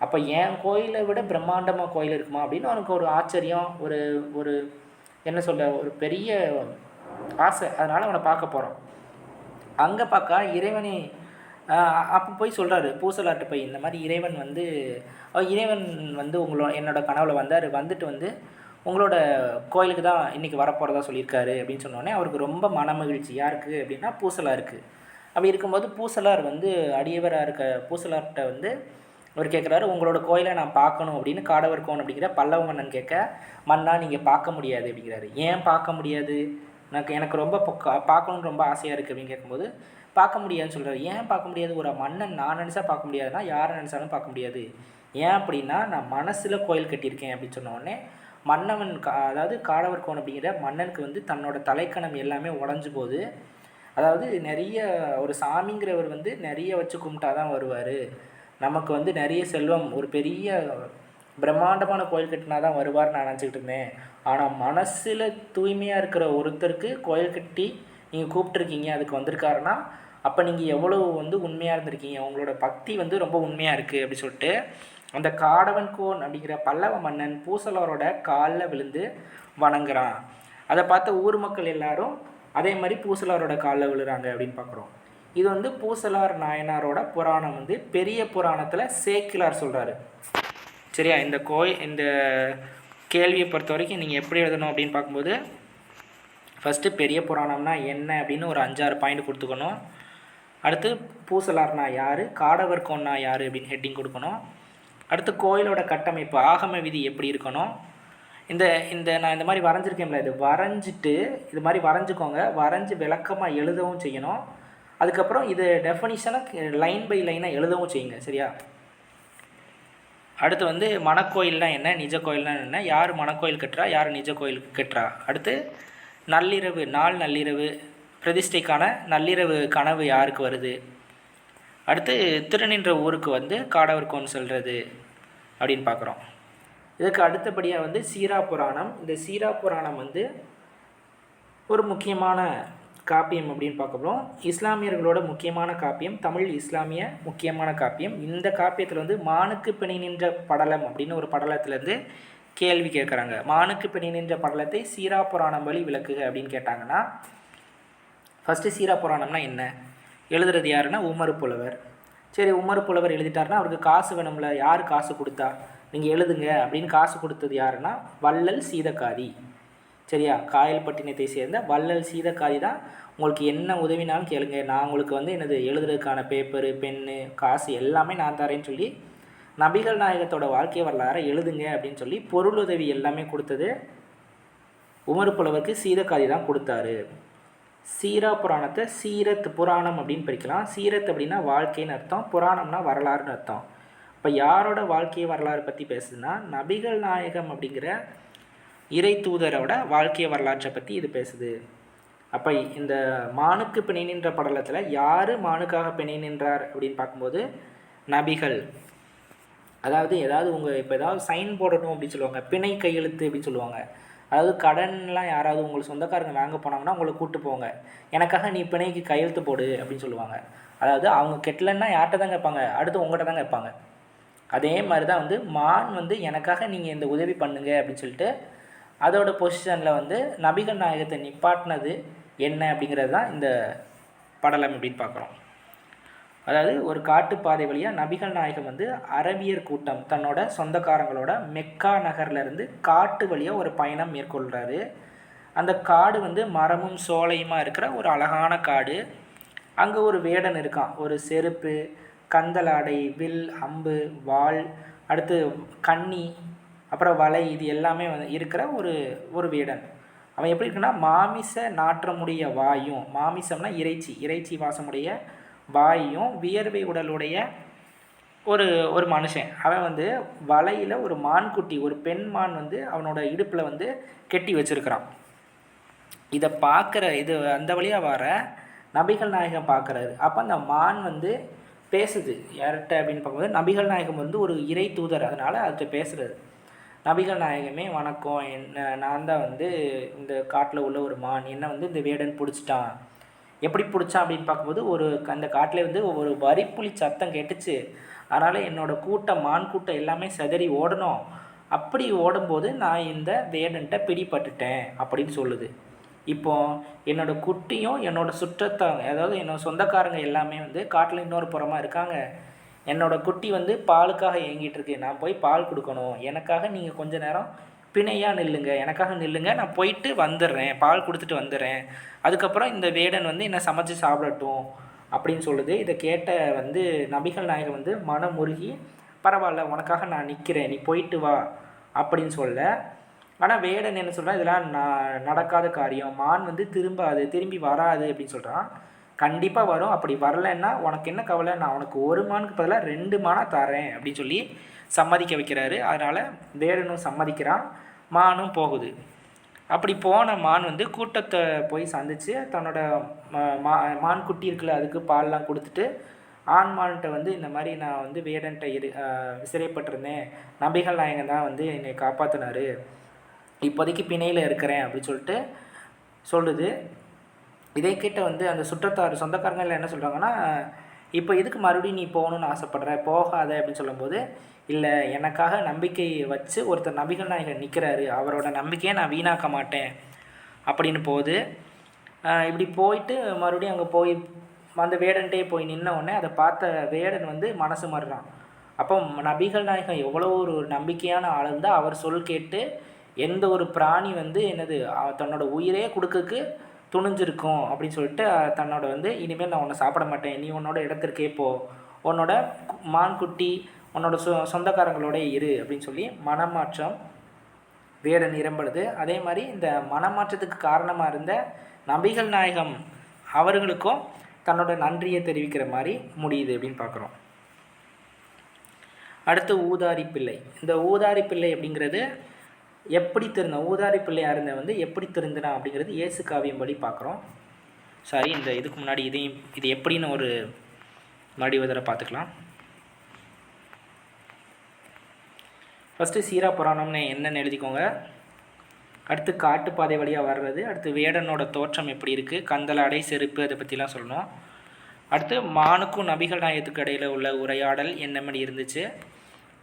அப்போ என் கோயிலை விட பிரம்மாண்டமாக கோயில் இருக்குமா அப்படின்னு அவனுக்கு ஒரு ஆச்சரியம், ஒரு ஒரு என்ன சொல்ல, ஒரு பெரிய ஆசை. அதனால் அவனை பார்க்க போகிறான். அங்கே பார்க்க இறைவனே அப்போ போய் சொல்கிறாரு பூசலார்ட்ட போய், இந்த மாதிரி இறைவன் வந்து என்னோட கனவில் வந்தார். வந்துட்டு வந்து உங்களோட கோயிலுக்கு தான் இன்றைக்கி வரப்போகிறதா சொல்லியிருக்காரு அப்படின்னு சொன்னோடனே அவருக்கு ரொம்ப மனமகிழ்ச்சி. யாருக்கு அப்படின்னா பூசலாருக்கு. அப்படி இருக்கும்போது பூசலார் வந்து அடியவராக இருக்க பூசலார்கிட்ட வந்து அவர் கேட்குறாரு, உங்களோட கோயிலை நான் பார்க்கணும் அப்படின்னு காடவர்கோன் அப்படிங்கிற பல்லவ மன்னன் கேட்க, மன்னா நீங்கள் பார்க்க முடியாது அப்படிங்கிறாரு. ஏன் பார்க்க முடியாது? எனக்கு ரொம்ப பார்க்கணுன்னு ரொம்ப ஆசையாக இருக்குது அப்படின்னு கேட்கும்போது பார்க்க முடியாதுன்னு சொல்கிறாரு. ஏன் பார்க்க முடியாது? ஒரு மன்னன் நான் நினச்சா பார்க்க முடியாதுன்னா யாரை நினச்சாலும் பார்க்க முடியாது. ஏன் அப்படின்னா நான் மனசில் கோயில் கட்டியிருக்கேன் அப்படின்னு சொன்ன உடனே மன்னவன் அதாவது காடவர்கோன் அப்படிங்கிற மன்னனுக்கு வந்து தன்னோட தலைக்கணம் எல்லாமே உடஞ்சி போகுது. அதாவது நிறைய ஒரு சாமிங்கிறவர் வந்து நிறைய வச்சு கும்பிட்டா தான் வருவார், நமக்கு வந்து நிறைய செல்வம் ஒரு பெரிய பிரம்மாண்டமான கோயில் கட்டினா தான் வருவார்னு நான் நினச்சிக்கிட்டு இருந்தேன். ஆனால் மனசில் தூய்மையாக இருக்கிற ஒருத்தருக்கு கோயில் கட்டி நீங்கள் கூப்பிட்ருக்கீங்க, அதுக்கு வந்திருக்காருன்னா அப்போ நீங்கள் எவ்வளோ வந்து உண்மையாக இருந்திருக்கீங்க, உங்களோட பக்தி வந்து ரொம்ப உண்மையாக இருக்குது அப்படி சொல்லிட்டு அந்த காடவன்கோன் அப்படிங்கிற பல்லவ மன்னன் பூசலாரோட காலில் விழுந்து வணங்குறான். அதை பார்த்த ஊர் மக்கள் எல்லாரும் அதே மாதிரி பூசலாரோட காலில் விழுறாங்க அப்படின்னு பார்க்குறோம். இது வந்து பூசலார் நாயனாரோட புராணம் வந்து பெரிய புராணத்தில் சேக்கிலார் சொல்கிறாரு. சரியா? இந்த கேள்வியை பொறுத்த வரைக்கும் நீங்கள் எப்படி எழுதணும் அப்படின்னு பார்க்கும்போது ஃபஸ்ட்டு பெரிய புராணம்னா என்ன அப்படின்னு ஒரு 5-6 பாயிண்ட் கொடுத்துக்கணும். அடுத்து பூசலார்னா யார், காடவர்கோன்னா யார் அப்படின்னு ஹெட்டிங் கொடுக்கணும். அடுத்து கோயிலோட கட்டமைப்பு ஆகம விதி எப்படி இருக்கணும். நான் இந்த மாதிரி வரைஞ்சிருக்கேன்ல, இது வரைஞ்சிட்டு இது மாதிரி வரைஞ்சிக்கோங்க, வரைஞ்சி விளக்கமாக எழுதவும் செய்யணும். அதுக்கப்புறம் இது டெஃபனிஷனை லைன் பை லைனாக எழுதவும் செய்யுங்க. சரியா? அடுத்து வந்து மணக்கோயில்னா என்ன, நிஜ கோயில்னா என்ன, யார் மணக்கோயில் கட்டுறா, யார் நிஜ கோயில் கட்டுறா. அடுத்து நள்ளிரவு நள்ளிரவு பிரதிஷ்டைக்கான நள்ளிரவு கனவு யாருக்கு வருது. அடுத்து திருநின்ற ஊருக்கு வந்து காடவர்கோன் சொல்கிறது அப்படின்னு பார்க்குறோம். இதுக்கு அடுத்தபடியாக வந்து சீரா புராணம். இந்த சீரா புராணம் வந்து ஒரு முக்கியமான காப்பியம் அப்படின்னு பார்க்குறோம். இஸ்லாமியர்களோட முக்கியமான காப்பியம், தமிழ் இஸ்லாமிய முக்கியமான காப்பியம். இந்த காப்பியத்தில் வந்து மானுக்கு பிணை நின்ற படலம் அப்படின்னு ஒரு படலத்துலேருந்து கேள்வி கேட்குறாங்க. மானுக்கு பிணை நின்ற படலத்தை சீரா புராணம் வழி விளக்குக அப்படின்னு கேட்டாங்கன்னா, ஃபஸ்ட்டு சீரா புராணம்னா என்ன, எழுதுறது யாருன்னா உமர் புலவர். சரி, உமர் புலவர் எழுதிட்டாருன்னா அவருக்கு காசு வேணும்ல, யார் காசு கொடுத்தா, நீங்கள் எழுதுங்க அப்படின்னு காசு கொடுத்தது யாருன்னா வள்ளல் சீதக்காதி. சரியா? காயல்பட்டினத்தை சேர்ந்த வள்ளல் சீதக்காதி தான் உங்களுக்கு என்ன உதவினாலும் கேளுங்க, நான் உங்களுக்கு வந்து எனது எழுதுறதுக்கான பேப்பரு பென்னு காசு எல்லாமே நான் தரேன்னு சொல்லி நபிகள் நாயகத்தோட வாழ்க்கை வரலாறை எழுதுங்க அப்படின்னு சொல்லி பொருள் உதவி எல்லாமே கொடுத்தது உமர் புலவருக்கு சீதக்காதி தான் கொடுத்தாரு. சீரா புராணத்தை சீரத் புராணம் அப்படின்னு படிக்கலாம். சீரத் அப்படின்னா வாழ்க்கைன்னு அர்த்தம், புராணம்னா வரலாறுன்னு அர்த்தம். இப்போ யாரோட வாழ்க்கை வரலாறு பற்றி பேசுதுன்னா நபிகள் நாயகம் அப்படிங்கிற இறை தூதரோட வாழ்க்கை வரலாற்றை பற்றி இது பேசுது. அப்போ இந்த மானுக்கு பிணை நின்ற படலத்தில் யார் மானுக்காக பிணை நின்றார் அப்படின்னு பார்க்கும்போது நபிகள். அதாவது இப்போ ஏதாவது சைன் போடணும் அப்படின்னு சொல்லுவாங்க, பிணை கையெழுத்து அப்படின்னு சொல்லுவாங்க. அதாவது கடன்லாம் யாராவது உங்களுக்கு சொந்தக்காரங்க வாங்க போனாங்கன்னா உங்களை கூப்பிட்டு போங்க, எனக்காக நீ பிணைக்கு கையெழுத்து போடு அப்படின்னு சொல்லுவாங்க. அதாவது அவங்க கெட்டலன்னா யார்கிட்ட தான் கேட்பாங்க, அடுத்து உங்கள்கிட்ட தான் கேட்பாங்க. அதே மாதிரி தான் வந்து மான் வந்து எனக்காக நீங்கள் இந்த உதவி பண்ணுங்க அப்படின்னு சொல்லிட்டு அதோட பொசிஷனில் வந்து நபிகள் நாயகத்தை நிப்பாட்டினது என்ன அப்படிங்கிறது தான் இந்த படலம் அப்படின்னு பார்க்குறோம். அதாவது ஒரு காட்டுப்பாதை வழியாக நபிகள் நாயகம் வந்து அரபியர் கூட்டம் தன்னோட சொந்தக்காரங்களோட மெக்கா நகர்லேருந்து காட்டு வழியாக ஒரு பயணம் மேற்கொள்கிறாரு. அந்த காடு வந்து மரமும் சோலையுமா இருக்கிற ஒரு அழகான காடு. அங்கே ஒரு வேடன் இருக்கான், ஒரு செருப்பு, கந்தலாடை, வில், அம்பு, வாள், அடுத்து கண்ணி, அப்புறம் வலை, இது எல்லாமே இருக்கிற ஒரு வேடன். அவன் எப்படி இருக்குன்னா மாமிச நாற்றமுடைய வாயும், மாமிசம்னா இறைச்சி வாசமுடைய வாயும் வியர்வை உடலுடைய ஒரு மனுஷன். அவன் வந்து வலையில் ஒரு மான்குட்டி, ஒரு பெண் மான் வந்து அவனோட இடுப்பில் வந்து கெட்டி வச்சுருக்கிறான். இதை அந்த வழியாக வர நபிகள் நாயகம் பார்க்குறாரு. அப்போ அந்த மான் வந்து பேசுது யார்கிட்ட அப்படின்னு பார்க்கும்போது நபிகள் நாயகம் வந்து ஒரு இறை தூதர், அதனால் அதுகிட்ட பேசுகிறது. நபிகள் நாயகமே வணக்கம், நான் தான் வந்து இந்த காட்டில் உள்ள ஒரு மான், என்னை வந்து இந்த வேடன் பிடிச்சிட்டான். எப்படி பிடிச்சான் அப்படின்னு பார்க்கும்போது அந்த காட்டில் வந்து ஒரு வரிப்புலி சத்தம் கேட்டுச்சு, அதனால் என்னோடய கூட்டம், மான் கூட்டம் எல்லாமே சிதறி ஓடணும். அப்படி ஓடும்போது நான் இந்த வேடன்ட்ட பிடிபட்டுட்டேன் அப்படின்னு சொல்லுது. இப்போது என்னோடய குட்டியும் என்னோடய சுற்றத்தாங்க, அதாவது என்னோடய சொந்தக்காரங்க எல்லாமே வந்து காட்டில் இன்னொரு புறமாக இருக்காங்க. என்னோடய குட்டி வந்து பாலுக்காக ஏங்கிட்டு இருக்கு, நான் போய் பால் கொடுக்கணும், எனக்காக நீங்கள் கொஞ்ச நேரம் பிணையாக நில்லுங்க, எனக்காக நில்லுங்க, நான் போயிட்டு வந்துடுறேன், பால் கொடுத்துட்டு வந்துடுறேன், அதுக்கப்புறம் இந்த வேடன் வந்து என்னை சமைச்சு சாப்பிடட்டும் அப்படின்னு சொல்லுது. இதை கேட்ட வந்து நபிகள் நாயகம் வந்து மனம் முருகி, பரவாயில்ல உனக்காக நான் நிற்கிறேன், நீ போயிட்டு வா அப்படின்னு சொல்ல. ஆனால் வேடன் என்ன சொல்கிறான், இதெல்லாம் நடக்காத காரியம், மான் வந்து திரும்பி வராது அப்படின்னு சொல்கிறான். கண்டிப்பாக வரும். அப்படி வரலைன்னா உனக்கு என்ன கவலை, நான் உனக்கு 1 மானுக்கு பதிலாக 2 மானா தரேன் அப்படின்னு சொல்லி சம்மதிக்க வைக்கிறாரு. அதனால் வேடனும் சம்மதிக்கிறான், மானும் போகுது. அப்படி போன மான் வந்து கூட்டத்தை போய் சந்தித்து தன்னோட மான் குட்டி இருக்குல்ல அதுக்கு பால்லாம் கொடுத்துட்டு ஆண் மான்கிட்ட வந்து இந்த மாதிரி நான் வந்து வேடன்கிட்ட சிறைப்பட்டிருந்தேன், நபிகள் நாயகன் தான் வந்து என்னை காப்பாற்றினார், இப்போதைக்கு பிணையில் இருக்கிறேன் அப்படின்னு சொல்லிட்டு சொல்லுது. இதை கிட்ட வந்து அந்த சுற்றத்தார் சொந்தக்காரங்கள் என்ன சொல்கிறாங்கன்னா, இப்போ எதுக்கு மறுபடியும் நீ போகணுன்னு ஆசைப்படுற, போகாத அப்படின்னு சொல்லும்போது, இல்லை எனக்காக நம்பிக்கை வச்சு ஒருத்தர் நபிகள் நாயகன் நிற்கிறாரு, அவரோட நம்பிக்கையை நான் வீணாக்க மாட்டேன் அப்படின்னு போகுது. இப்படி போயிட்டு மறுபடியும் அங்கே போய் அந்த வேடன்ட்டே போய் நின்ன உடனே அதை பார்த்த வேடன் வந்து மனசு மாறுறான். அப்போ நபிகள் நாயகன் எவ்வளோ ஒரு நம்பிக்கையான ஆள் இருந்தால் அவர் சொல் கேட்டு எந்த ஒரு பிராணி வந்து என்னது தன்னோட உயிரே கொடுக்கறதுக்கு துணிஞ்சிருக்கும் அப்படின்னு சொல்லிட்டு தன்னோட வந்து இனிமேல் நான் உன்னை சாப்பிட மாட்டேன், நீ உன்னோட இடத்திற்கே போ, உன்னோட மான்குட்டி உன்னோட சொந்தக்காரங்களோட இரு அப்படின்னு சொல்லி மனமாற்றம் வேடன் நிரம்புது. அதே மாதிரி இந்த மனமாற்றத்துக்கு காரணமாக இருந்த நபிகள் நாயகம் அவர்களுக்கும் தன்னோட நன்றியை தெரிவிக்கிற மாதிரி முடியுது அப்படின்னு பார்க்குறோம். அடுத்து ஊதாரி பிள்ளை. இந்த ஊதாரி பிள்ளை அப்படிங்கிறது எப்படி திருந்த, ஊதாரி பிள்ளையாக இருந்த வந்து எப்படி திருந்தினா அப்படிங்கிறது இயேசு காவியம் படி பார்க்குறோம். சாரி, இந்த இதுக்கு முன்னாடி இது எப்படின்னு ஒரு மறுபடி பார்த்துக்கலாம். ஃபஸ்ட்டு சீரா புராணம்னு என்னென்னு எழுதிக்கோங்க. அடுத்து காட்டுப்பாதை வழியாக வர்றது, அடுத்து வேடனோட தோற்றம் எப்படி இருக்குது, கந்தலாடை செருப்பு அதை பற்றிலாம் சொல்லணும். அடுத்து மானுக்கும் நபிகள் நாயகத்துக்கு இடையில் உள்ள உரையாடல் என்ன மாதிரி இருந்துச்சு,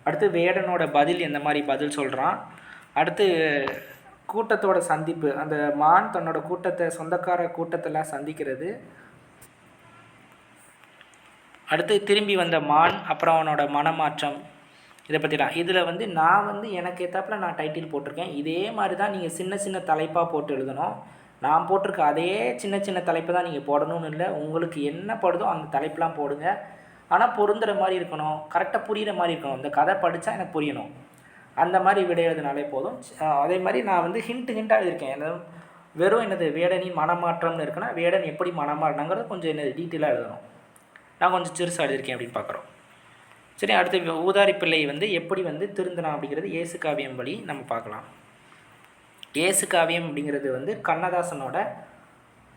அடுத்து வேடனோட பதில் எந்த மாதிரி பதில் சொல்கிறான், அடுத்து கூட்டத்தோட சந்திப்பு, அந்த மான் தன்னோட கூட்டத்தை சொந்தக்கார கூட்டத்தெல்லாம் சந்திக்கிறது, அடுத்து திரும்பி வந்த மான், அப்புறம் அவனோட மனமாற்றம், இதை பற்றிலாம். இதில் வந்து நான் வந்து எனக்கு ஏற்றாப்புல நான் டைட்டில் போட்டிருக்கேன். இதே மாதிரி தான் நீங்கள் சின்ன சின்ன தலைப்பாக போட்டு எழுதணும். நான் போட்டிருக்க அதே சின்ன சின்ன தலைப்பை தான் நீங்கள் போடணும்னு இல்லை, உங்களுக்கு என்ன படுதோ அந்த தலைப்பெலாம் போடுங்க. ஆனால் பொருந்துகிற மாதிரி இருக்கணும், கரெக்டாக புரிகிற மாதிரி இருக்கணும். இந்த கதை படித்தா எனக்கு புரியணும், அந்த மாதிரி விடை எழுதினாலே போதும். அதே மாதிரி நான் வந்து ஹிண்ட்டாக எழுதியிருக்கேன். வெறும் என்னது வேடனின் மனமாற்றம்னு இருக்குன்னா வேடன் எப்படி மனமாறினாங்கிறது கொஞ்சம் என்னது டீட்டெயிலாக எழுதணும். நான் கொஞ்சம் சிறுசாக எழுதியிருக்கேன் அப்படின்னு பார்க்குறோம். சரி, அடுத்து ஊதாரி பிள்ளை வந்து எப்படி வந்து திருந்தினா அப்படிங்கிறது இயேசு காவியம் படி நம்ம பார்க்கலாம். இயேசு காவியம் அப்படிங்கிறது வந்து கண்ணதாசனோட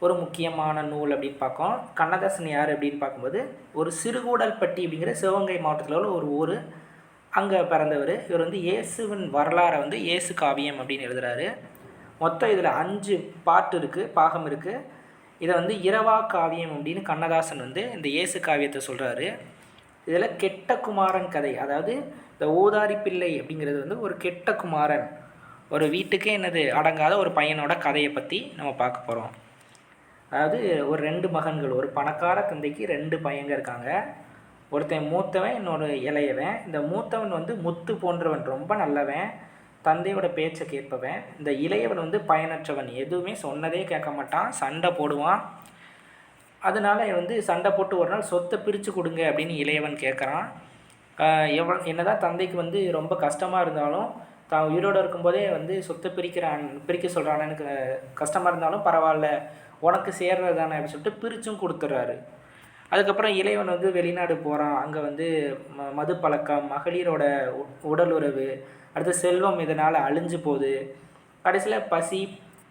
ஒரு முக்கியமான நூல் அப்படின்னு பார்க்கோம். கண்ணதாசன் யார் அப்படின்னு பார்க்கும்போது ஒரு சிறுகூடல்பட்டி அப்படிங்கிற சிவகங்கை மாவட்டத்தில் உள்ள ஒரு ஊர், அங்கே பிறந்தவர். இவர் வந்து இயேசுவின் வரலாறை வந்து இயேசு காவியம் அப்படின்னு எழுதுகிறாரு. மொத்தம் இதில் 5 பாட்டு இருக்குது, பாகம் இருக்குது. இதை வந்து இரவா காவியம் அப்படின்னு கண்ணதாசன் வந்து இந்த இயேசு காவியத்தை சொல்கிறாரு. இதில் கெட்ட குமாரன் கதை, அதாவது இந்த ஊதாரி பிள்ளை அப்படிங்கிறது வந்து ஒரு கெட்ட குமாரன், ஒரு வீட்டுக்கே என்னது அடங்காத ஒரு பையனோட கதையை பற்றி நம்ம பார்க்க போகிறோம். அதாவது ஒரு 2 மகன்கள், ஒரு பணக்கார தந்தைக்கு 2 பையங்க இருக்காங்க. ஒருத்தன் மூத்தவன், இன்னொரு இளையவன். இந்த மூத்தவன் வந்து முத்து போன்றவன், ரொம்ப நல்லவன், தந்தையோட பேச்சை கேட்பவன். இந்த இளையவன் வந்து பயனற்றவன், எதுவுமே சொன்னதே கேட்க மாட்டான், சண்டை போடுவான். அதனால் வந்து சண்டை போட்டு ஒரு நாள் சொத்தை பிரித்து கொடுங்க அப்படின்னு இளையவன் கேட்குறான். என்னதான் தந்தைக்கு வந்து ரொம்ப கஷ்டமாக இருந்தாலும், தான் உயிரோடு இருக்கும்போதே வந்து சொத்தை பிரிக்க சொல்கிறான்னு எனக்கு கஷ்டமாக இருந்தாலும் பரவாயில்ல, உனக்கு சேர்றது தானே அப்படின்னு சொல்லிட்டு பிரித்தும் கொடுத்துட்றாரு. அதுக்கப்புறம் இளையவன் வந்து வெளிநாடு போகிறான். அங்கே வந்து மது பழக்கம், மகளிரோட உடல் உறவு, அடுத்து செல்வம் இதனால் அழிஞ்சு போகுது. கடைசியில் பசி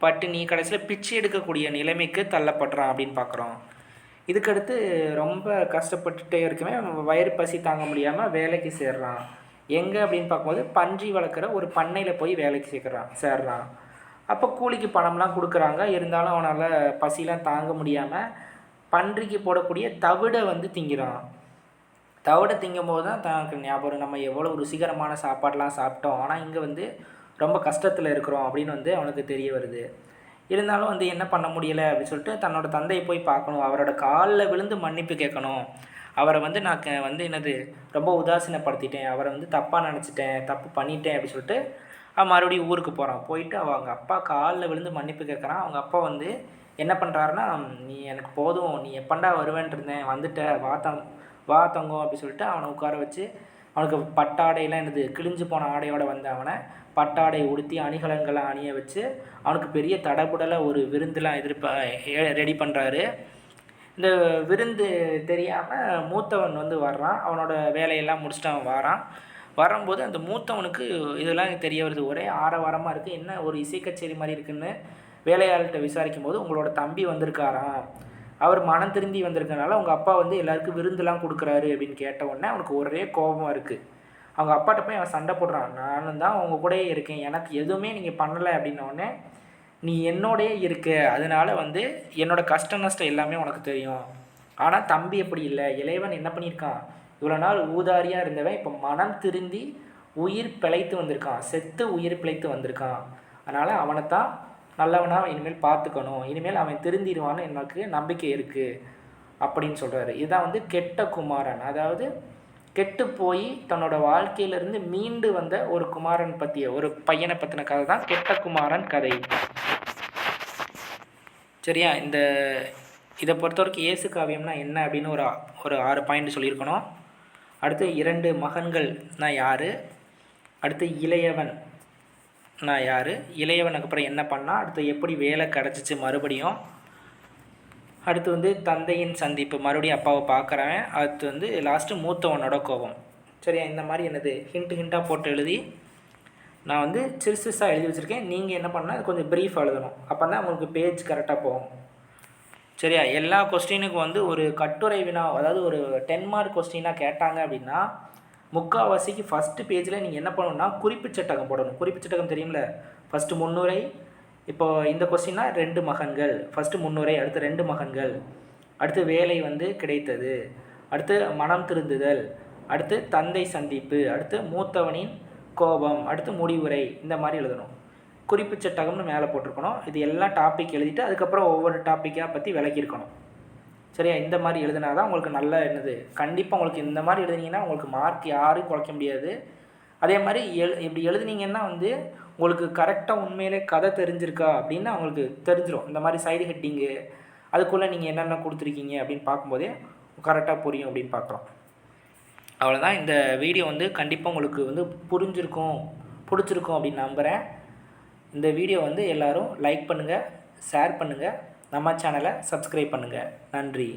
பட்டினி, கடைசியில் பிச்சை எடுக்கக்கூடிய நிலைமைக்கு தள்ளப்படுறான் அப்படின்னு பார்க்குறோம். இதுக்கடுத்து ரொம்ப கஷ்டப்பட்டுட்டே இருக்குமே, வயிறு பசி தாங்க முடியாமல் வேலைக்கு சேர்றான். எங்கே அப்படின்னு பார்க்கும்போது பன்றி வளர்க்குற ஒரு பண்ணையில் போய் வேலைக்கு சேர்றான். அப்போ கூலிக்கு பணம்லாம் கொடுக்குறாங்க. இருந்தாலும் அவனால் பசிலாம் தாங்க முடியாமல் பன்றிக்கு போடக்கூடிய தவிடை வந்து திங்கிறான். தவிடை திங்கும் போது தான் தனக்கு ஞாபகம், நம்ம எவ்வளோ ருசிகரமான சாப்பாடெலாம் சாப்பிட்டோம், ஆனால் இங்கே வந்து ரொம்ப கஷ்டத்தில் இருக்கிறோம் அப்படின்னு வந்து அவனுக்கு தெரிய வருது. இருந்தாலும் வந்து என்ன பண்ண முடியலை அப்படின்னு சொல்லிட்டு தன்னோட தந்தையை போய் பார்க்கணும், அவரோட காலில் விழுந்து மன்னிப்பு கேட்கணும். அவரை வந்து நான் வந்து என்னது ரொம்ப உதாசீனப்படுத்திட்டேன், அவரை வந்து தப்பாக நினச்சிட்டேன், தப்பு பண்ணிட்டேன் அப்படின்னு சொல்லிட்டு அவன் மறுபடியும் ஊருக்கு போகிறான். போயிட்டு அவங்க அப்பா காலில் விழுந்து மன்னிப்பு கேட்குறான். அவங்க அப்பா வந்து என்ன பண்ணுறாருன்னா, நீ எனக்கு போதும், நீ எப்பண்டா வருவேன்ட்டு இருந்தேன், வந்துட்ட, வா தங்கம் அப்படின்னு சொல்லிட்டு அவனை உட்கார வச்சு அவனுக்கு பட்டாடையெல்லாம் என்னது கிழிஞ்சு போன ஆடையோடு வந்து அவனை பட்டாடை உடுத்தி அணிகலன்களை அணிய வச்சு அவனுக்கு பெரிய தடபுடலை ஒரு விருந்தெலாம் ரெடி பண்ணுறாரு. இந்த விருந்து தெரியாமல் மூத்தவன் வந்து வர்றான். அவனோட வேலையெல்லாம் முடிச்சுட்டு அவன் வாரான். வரும்போது அந்த மூத்தவனுக்கு இதெல்லாம் தெரிய வருது. ஒரே ஆரவாரமாக இருக்குது. என்ன ஒரு இசை கச்சேரி மாதிரி இருக்குன்னு வேலையாள்கிட்ட விசாரிக்கும் போது, உங்களோட தம்பி வந்திருக்காராம், அவர் மனம் திருந்தி வந்திருக்கனால உங்கள் அப்பா வந்து எல்லாருக்கும் விருந்துலாம் கொடுக்குறாரு அப்படின்னு கேட்ட உடனே அவனுக்கு ஒரே கோபமாக இருக்குது. அவங்க அப்பாட்ட போய் அவன் சண்டை போடுறான். நானும் தான் உங்கள் கூடயே இருக்கேன், எனக்கு எதுவுமே நீங்கள் பண்ணலை அப்படின்னோடனே, நீ என்னோடயே இருக்க, அதனால வந்து என்னோடய கஷ்ட நஷ்டம் எல்லாமே உனக்கு தெரியும். ஆனால் தம்பி எப்படி இல்லை, இளையவன் என்ன பண்ணியிருக்கான், இவ்வளோ நாள் ஊதாரியாக இருந்தவன் இப்போ மனம் திருந்தி உயிர் பிழைத்து வந்திருக்கான், செத்து உயிர் பிழைத்து வந்திருக்கான். அதனால் அவனைத்தான் நல்லவனாக இனிமேல் பார்த்துக்கணும், இனிமேல் அவன் திருந்திடுவான்னு எனக்கு நம்பிக்கை இருக்குது அப்படின்னு சொல்கிறாரு. இதுதான் வந்து கெட்ட குமாரன். அதாவது கெட்டு போய் தன்னோட வாழ்க்கையிலேருந்து மீண்டு வந்த ஒரு குமாரன் பற்றிய ஒரு பையனை பற்றின கதை தான் கெட்ட குமாரன் கதை. சரியா? இதை பொறுத்த வரைக்கும் இயேசு காவியம்னா என்ன அப்படின்னு ஒரு 6 பாயிண்ட் சொல்லியிருக்கணும். அடுத்து 2 மகன்கள்னா யார், அடுத்து இளையவன் நான் யார், இளையவனுக்கு அப்புறம் என்ன பண்ணால், அடுத்து எப்படி வேலை கிடச்சிச்சு மறுபடியும், அடுத்து வந்து தந்தையின் சந்திப்பு, மறுபடியும் அப்பாவை பார்க்குறேன், அடுத்து வந்து லாஸ்ட்டு மூத்தவனோட கோபம். சரியா? இந்த மாதிரி என்னது ஹிண்ட்டாக போட்டு எழுதி நான் வந்து சிறுசாக எழுதி வச்சுருக்கேன். நீங்கள் என்ன பண்ணால் அது கொஞ்சம் ப்ரீஃப் எழுதணும், அப்போ தான் உங்களுக்கு பேஜ் கரெக்டாக போகும். சரியா? எல்லா கொஸ்டினுக்கும் வந்து ஒரு கட்டுரை வினா, அதாவது ஒரு 10 மார்க் கொஸ்டினாக கேட்டாங்க அப்படின்னா முக்கால்வாசிக்கு ஃபஸ்ட்டு பேஜில் நீங்கள் என்ன பண்ணணும்னா குறிப்புச்சட்டகம் போடணும். குறிப்புச்சட்டகம் தெரியும்ல, ஃபஸ்ட்டு முன்னுரை. இப்போது இந்த கொஸ்டின்னா 2 மகன்கள், ஃபஸ்ட்டு முன்னுரை, அடுத்து 2 மகன்கள், அடுத்து வேலை வந்து கிடைத்தது, அடுத்து மனம் திருந்துதல், அடுத்து தந்தை சந்திப்பு, அடுத்து மூத்தவனின் கோபம், அடுத்து முடிவுரை. இந்த மாதிரி எழுதணும். குறிப்புச்சட்டகம்னு மேலே போட்டிருக்கணும். இது எல்லாம் டாபிக் எழுதிட்டு அதுக்கப்புறம் ஒவ்வொரு டாப்பிக்காக பற்றி விளக்கியிருக்கணும். சரியா? இந்த மாதிரி எழுதினா தான் உங்களுக்கு நல்ல என்னது, கண்டிப்பாக உங்களுக்கு இந்த மாதிரி எழுதுனீங்கன்னா உங்களுக்கு மார்க் யாரும் குறைக்க முடியாது. அதே மாதிரி இப்படி எழுதுனீங்கன்னா வந்து உங்களுக்கு கரெக்டாக உண்மையிலே கதை தெரிஞ்சிருக்கா அப்படின்னு அவங்களுக்கு தெரிஞ்சிடும். இந்த மாதிரி சைடு ஹெட்டிங்கு அதுக்குள்ளே நீங்கள் என்னென்ன கொடுத்துருக்கீங்க அப்படின்னு பார்க்கும்போதே கரெக்டாக புரியும் அப்படின்னு பார்க்குறோம். அவ்வளோதான். இந்த வீடியோ வந்து கண்டிப்பாக உங்களுக்கு வந்து பிடிச்சிருக்கும் அப்படின்னு நம்புகிறேன். இந்த வீடியோ வந்து எல்லோரும் லைக் பண்ணுங்கள், ஷேர் பண்ணுங்கள், நம்ம சேனலை சப்ஸ்கிரைப் பண்ணுங்கள். நன்றி.